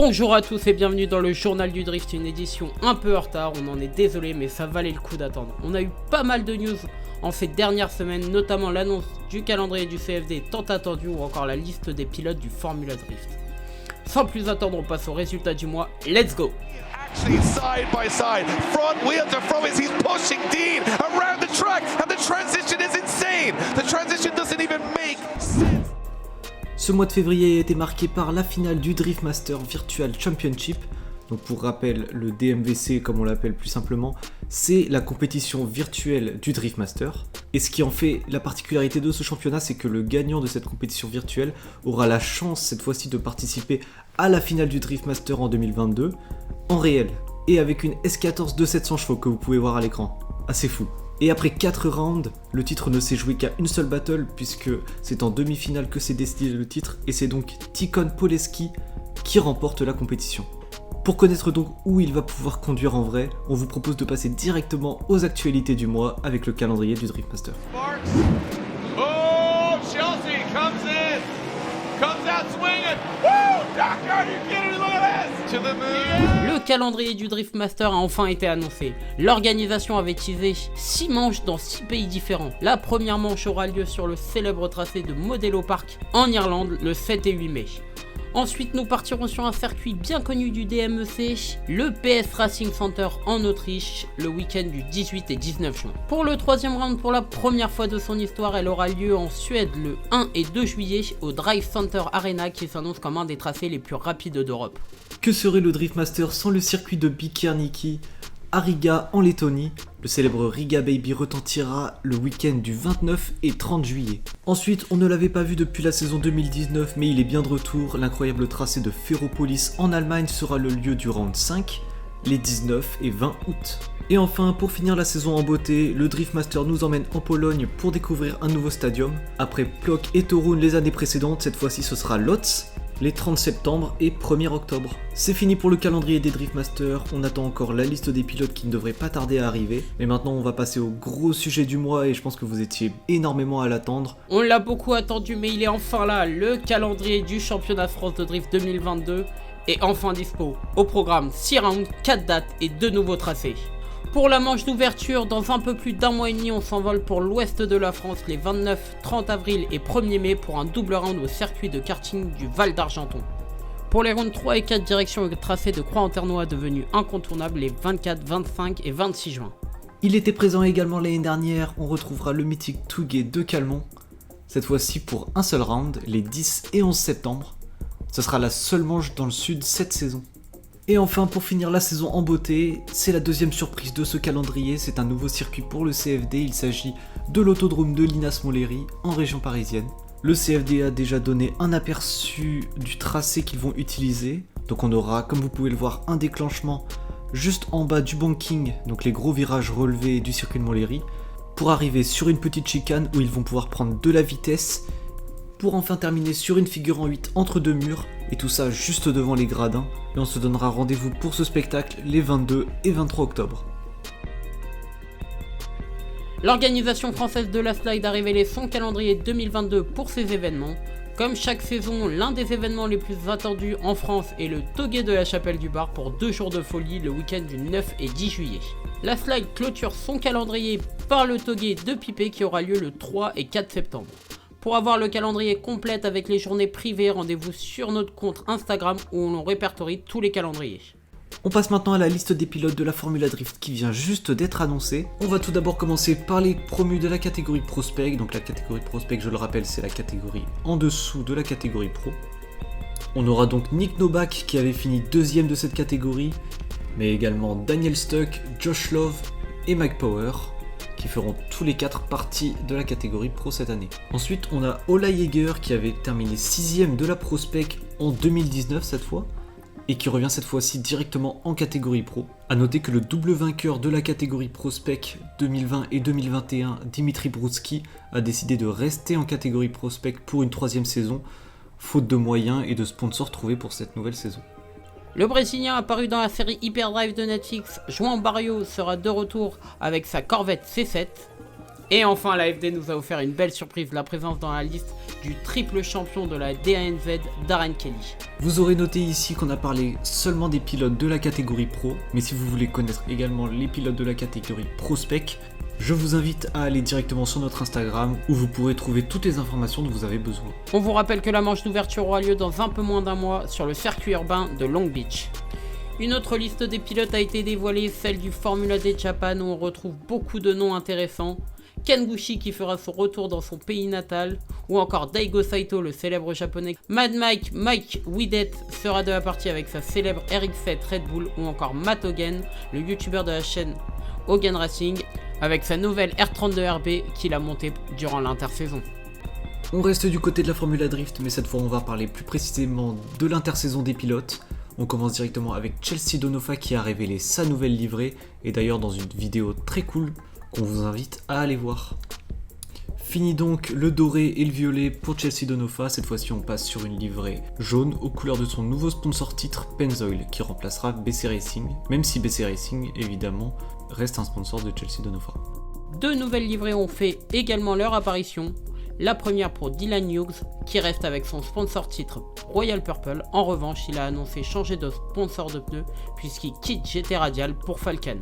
Bonjour à tous et bienvenue dans le journal du drift, une édition un peu en retard, on en est désolé mais ça valait le coup d'attendre. On a eu pas mal de news en ces dernières semaines, notamment l'annonce du calendrier du CFD tant attendu ou encore la liste des pilotes du Formula Drift. Sans plus attendre, on passe aux résultats du mois, let's go! Actually side by side, front wheel to front wheels, he's pushing Dean around the track and the transition is insane. The transition doesn't even make sense. Ce mois de février a été marqué par la finale du Drift Master Virtual Championship. Donc pour rappel, le DMVC comme on l'appelle plus simplement, c'est la compétition virtuelle du Drift Master. Et ce qui en fait la particularité de ce championnat, c'est que le gagnant de cette compétition virtuelle aura la chance cette fois-ci de participer à la finale du Drift Master en 2022, en réel, et avec une S14 de 700 chevaux que vous pouvez voir à l'écran. Assez fou. Et après 4 rounds, le titre ne s'est joué qu'à une seule battle, puisque c'est en demi-finale que s'est décidé le titre, et c'est donc Tikhon Poleski qui remporte la compétition. Pour connaître donc où il va pouvoir conduire en vrai, on vous propose de passer directement aux actualités du mois avec le calendrier du Drift Master. Oh, Chelsea comes in, comes out swinging. Woo, Doctor, are you kidding me? Look at this. To the moon. Le calendrier du Drift Master a enfin été annoncé. L'organisation avait teasé 6 manches dans 6 pays différents. La première manche aura lieu sur le célèbre tracé de Modelo Park en Irlande le 7 et 8 mai. Ensuite, nous partirons sur un circuit bien connu du DMEC, le PS Racing Center en Autriche, le week-end du 18 et 19 juin. Pour le troisième round, pour la première fois de son histoire, elle aura lieu en Suède le 1 et 2 juillet au Drive Center Arena qui s'annonce comme un des tracés les plus rapides d'Europe. Que serait le Drift Master sans le circuit de Bikernieki à Riga en Lettonie? Le célèbre Riga Baby retentira le week-end du 29 et 30 juillet. Ensuite, on ne l'avait pas vu depuis la saison 2019, mais il est bien de retour. L'incroyable tracé de Ferropolis en Allemagne sera le lieu du round 5, les 19 et 20 août. Et enfin, pour finir la saison en beauté, le Drift Master nous emmène en Pologne pour découvrir un nouveau stadium. Après Plock et Toruń les années précédentes, cette fois-ci ce sera Lodz, les 30 septembre et 1er octobre. C'est fini pour le calendrier des Drift Masters, on attend encore la liste des pilotes qui ne devrait pas tarder à arriver. Mais maintenant on va passer au gros sujet du mois et je pense que vous étiez énormément à l'attendre. On l'a beaucoup attendu mais il est enfin là, le calendrier du championnat de France de Drift 2022 est enfin dispo. Au programme 6 rounds, 4 dates et 2 nouveaux tracés. Pour la manche d'ouverture, dans un peu plus d'un mois et demi, on s'envole pour l'ouest de la France les 29, 30 avril et 1er mai pour un double round au circuit de karting du Val d'Argenton. Pour les rounds 3 et 4, direction le tracé de Croix-en-Ternois devenu incontournable les 24, 25 et 26 juin. Il était présent également l'année dernière, on retrouvera le mythique Touguet de Calmont, cette fois-ci pour un seul round, les 10 et 11 septembre. Ce sera la seule manche dans le sud cette saison. Et enfin, pour finir la saison en beauté, c'est la deuxième surprise de ce calendrier, c'est un nouveau circuit pour le CFD, il s'agit de l'autodrome de Linas-Montlhéry en région parisienne. Le CFD a déjà donné un aperçu du tracé qu'ils vont utiliser, donc on aura, comme vous pouvez le voir, un déclenchement juste en bas du banking, donc les gros virages relevés du circuit de Montlhéry, pour arriver sur une petite chicane où ils vont pouvoir prendre de la vitesse, pour enfin terminer sur une figure en 8 entre deux murs, et tout ça juste devant les gradins, et on se donnera rendez-vous pour ce spectacle les 22 et 23 octobre. L'organisation française de la Slide a révélé son calendrier 2022 pour ces événements. Comme chaque saison, l'un des événements les plus attendus en France est le Toguet de la Chapelle du Bar pour 2 jours de folie le week-end du 9 et 10 juillet. La Slide clôture son calendrier par le Toguet de Pipé qui aura lieu le 3 et 4 septembre. Pour avoir le calendrier complet avec les journées privées, rendez-vous sur notre compte Instagram où l'on répertorie tous les calendriers. On passe maintenant à la liste des pilotes de la Formula Drift qui vient juste d'être annoncée. On va tout d'abord commencer par les promus de la catégorie Prospect. Donc la catégorie Prospect, je le rappelle, c'est la catégorie en dessous de la catégorie Pro. On aura donc Nick Novak qui avait fini deuxième de cette catégorie, mais également Daniel Stuck, Josh Love et Mike Power, qui feront tous les 4 partie de la catégorie Pro cette année. Ensuite, on a Ola Jäger qui avait terminé 6ème de la Prospect en 2019 cette fois, et qui revient cette fois-ci directement en catégorie Pro. A noter que le double vainqueur de la catégorie Prospect 2020 et 2021, Dimitri Brudski, a décidé de rester en catégorie Prospect pour une 3ème saison, faute de moyens et de sponsors trouvés pour cette nouvelle saison. Le Brésilien apparu dans la série Hyperdrive de Netflix, João Barrio sera de retour avec sa Corvette C7. Et enfin, la FD nous a offert une belle surprise, la présence dans la liste du du triple champion de la DANZ Darren Kelly. Vous aurez noté ici qu'on a parlé seulement des pilotes de la catégorie Pro, mais si vous voulez connaître également les pilotes de la catégorie Pro Spec, je vous invite à aller directement sur notre Instagram où vous pourrez trouver toutes les informations dont vous avez besoin. On vous rappelle que la manche d'ouverture aura lieu dans un peu moins d'un mois sur le circuit urbain de Long Beach. Une autre liste des pilotes a été dévoilée, celle du Formula D Japan où on retrouve beaucoup de noms intéressants. Ken Gushi qui fera son retour dans son pays natal, ou encore Daigo Saito, le célèbre japonais. Mad Mike Widet sera de la partie avec sa célèbre RX-7 Red Bull, ou encore Matt Hogan, le youtubeur de la chaîne Hogan Racing, avec sa nouvelle R32RB qu'il a montée durant l'intersaison. On reste du côté de la Formula Drift, mais cette fois on va parler plus précisément de l'intersaison des pilotes. On commence directement avec Chelsea Donofa qui a révélé sa nouvelle livrée, et d'ailleurs dans une vidéo très cool qu'on vous invite à aller voir. Fini donc le doré et le violet pour Chelsea Donofa, cette fois-ci on passe sur une livrée jaune aux couleurs de son nouveau sponsor titre Pennzoil qui remplacera BC Racing, même si BC Racing évidemment reste un sponsor de Chelsea Donofa. Deux nouvelles livrées ont fait également leur apparition. La première pour Dylan Hughes qui reste avec son sponsor titre Royal Purple. En revanche, il a annoncé changer de sponsor de pneus puisqu'il quitte GT Radial pour Falcon.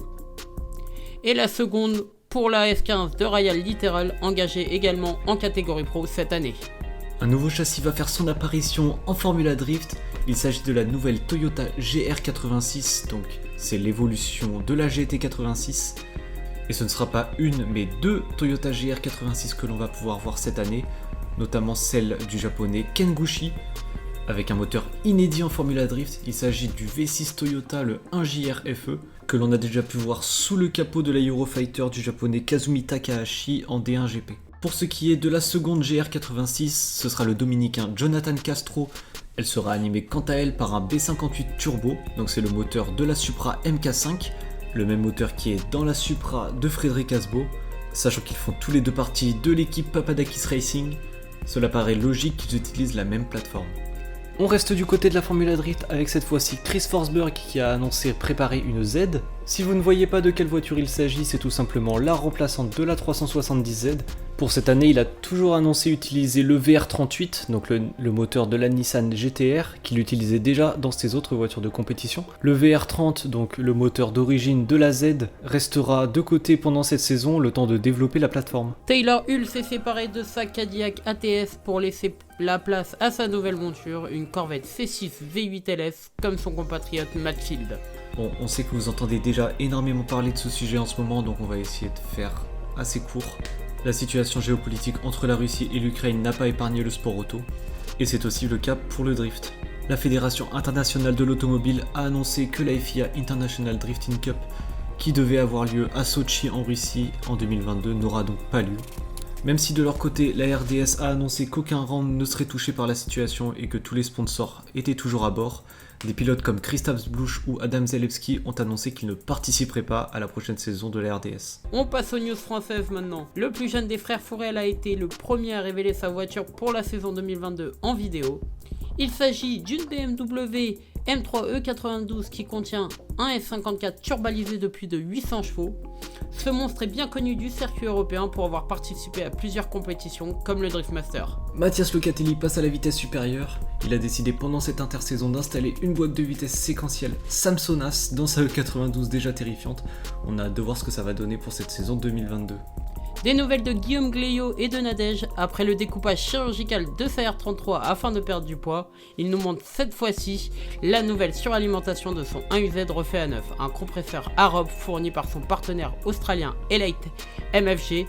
Et la seconde pour la F15 de Royal Literal, engagée également en catégorie Pro cette année. Un nouveau châssis va faire son apparition en Formula Drift. Il s'agit de la nouvelle Toyota GR86, donc c'est l'évolution de la GT86. Et ce ne sera pas une, mais deux Toyota GR86 que l'on va pouvoir voir cette année, notamment celle du japonais Ken Gushi, avec un moteur inédit en Formula Drift. Il s'agit du V6 Toyota, le 1JR-FE, que l'on a déjà pu voir sous le capot de la Eurofighter du japonais Kazumi Takahashi en D1 GP. Pour ce qui est de la seconde GR86, ce sera le dominicain Jonathan Castro. Elle sera animée quant à elle par un B58 Turbo, donc c'est le moteur de la Supra MK5, le même moteur qui est dans la Supra de Frédéric Asbo, sachant qu'ils font tous les deux partie de l'équipe Papadakis Racing, cela paraît logique qu'ils utilisent la même plateforme. On reste du côté de la Formula Drift avec cette fois-ci Chris Forsberg qui a annoncé préparer une Z. Si vous ne voyez pas de quelle voiture il s'agit, c'est tout simplement la remplaçante de la 370Z. Pour cette année, il a toujours annoncé utiliser le VR38, donc le moteur de la Nissan GT-R, qu'il utilisait déjà dans ses autres voitures de compétition. Le VR30, donc le moteur d'origine de la Z, restera de côté pendant cette saison, le temps de développer la plateforme. Taylor Hull s'est séparé de sa Cadillac ATS pour laisser la place à sa nouvelle monture, une Corvette C6 V8 LS, comme son compatriote Matt Field. Bon, on sait que vous entendez déjà énormément parler de ce sujet en ce moment, donc on va essayer de faire assez court. La situation géopolitique entre la Russie et l'Ukraine n'a pas épargné le sport auto, et c'est aussi le cas pour le drift. La Fédération internationale de l'automobile a annoncé que la FIA International Drifting Cup, qui devait avoir lieu à Sochi en Russie en 2022, n'aura donc pas lieu. Même si de leur côté, la RDS a annoncé qu'aucun round ne serait touché par la situation et que tous les sponsors étaient toujours à bord, des pilotes comme Kristaps Bluch ou Adam Zalewski ont annoncé qu'ils ne participeraient pas à la prochaine saison de la RDS. On passe aux news françaises maintenant. Le plus jeune des frères Fourel a été le premier à révéler sa voiture pour la saison 2022 en vidéo. Il s'agit d'une BMW M3 E92 qui contient un F54 turbalisé de plus de 800 chevaux. Ce monstre est bien connu du circuit européen pour avoir participé à plusieurs compétitions comme le Driftmaster. Mathias Locatelli passe à la vitesse supérieure. Il a décidé pendant cette intersaison d'installer une boîte de vitesse séquentielle Samsonas dans sa E92 déjà terrifiante. On a hâte de voir ce que ça va donner pour cette saison 2022. Des nouvelles de Guillaume Gleillot et de Nadège. Après le découpage chirurgical de sa R33 afin de perdre du poids, il nous montre cette fois-ci la nouvelle suralimentation de son 1UZ refait à neuf, un compresseur Arob fourni par son partenaire australien Elite MFG,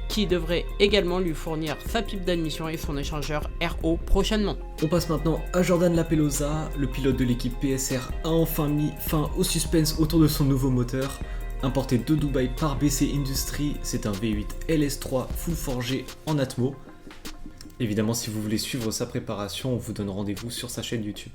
qui devrait également lui fournir sa pipe d'admission et son échangeur RO prochainement. On passe maintenant à Jordan Lapelosa. Le pilote de l'équipe PSR a enfin mis fin au suspense autour de son nouveau moteur. Importé de Dubaï par BC Industries, c'est un V8 LS3 full forgé en Atmo. Évidemment, si vous voulez suivre sa préparation, on vous donne rendez-vous sur sa chaîne YouTube.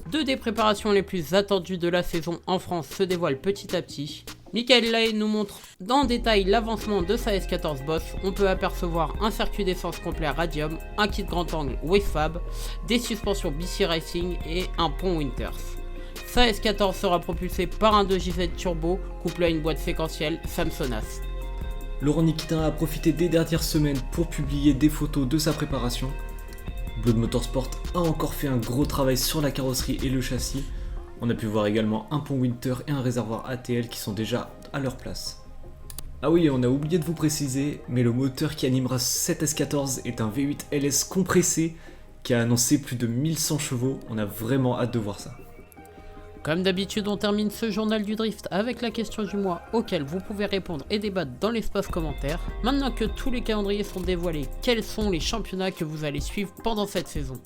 Deux des préparations les plus attendues de la saison en France se dévoilent petit à petit. Michael Lay nous montre en détail l'avancement de sa S14 Boss. On peut apercevoir un circuit d'essence complet Radium, un kit grand angle Wavefab, des suspensions BC Racing et un pont Winters. Sa S14 sera propulsée par un 2JZ turbo couplé à une boîte séquentielle Samsonas. Laurent Nikitin a profité des dernières semaines pour publier des photos de sa préparation. Blood Motorsport a encore fait un gros travail sur la carrosserie et le châssis. On a pu voir également un pont Winter et un réservoir ATL qui sont déjà à leur place. Ah oui, on a oublié de vous préciser, mais le moteur qui animera cette S14 est un V8 LS compressé qui a annoncé plus de 1100 chevaux. On a vraiment hâte de voir ça. Comme d'habitude, on termine ce journal du drift avec la question du mois auquel vous pouvez répondre et débattre dans l'espace commentaire. Maintenant que tous les calendriers sont dévoilés, quels sont les championnats que vous allez suivre pendant cette saison?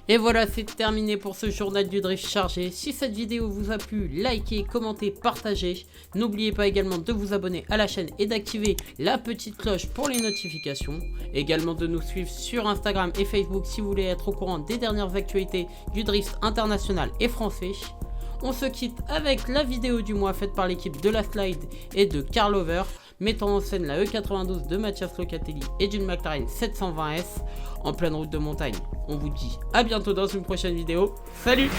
Et voilà, c'est terminé pour ce journal du drift chargé. Si cette vidéo vous a plu, likez, commentez, partagez. N'oubliez pas également de vous abonner à la chaîne et d'activer la petite cloche pour les notifications. Également de nous suivre sur Instagram et Facebook si vous voulez être au courant des dernières actualités du drift international et français. On se quitte avec la vidéo du mois faite par l'équipe de la Slide et de Karl Over, mettant en scène la E92 de Mathias Locatelli et d'une McLaren 720S en pleine route de montagne. On vous dit à bientôt dans une prochaine vidéo. Salut!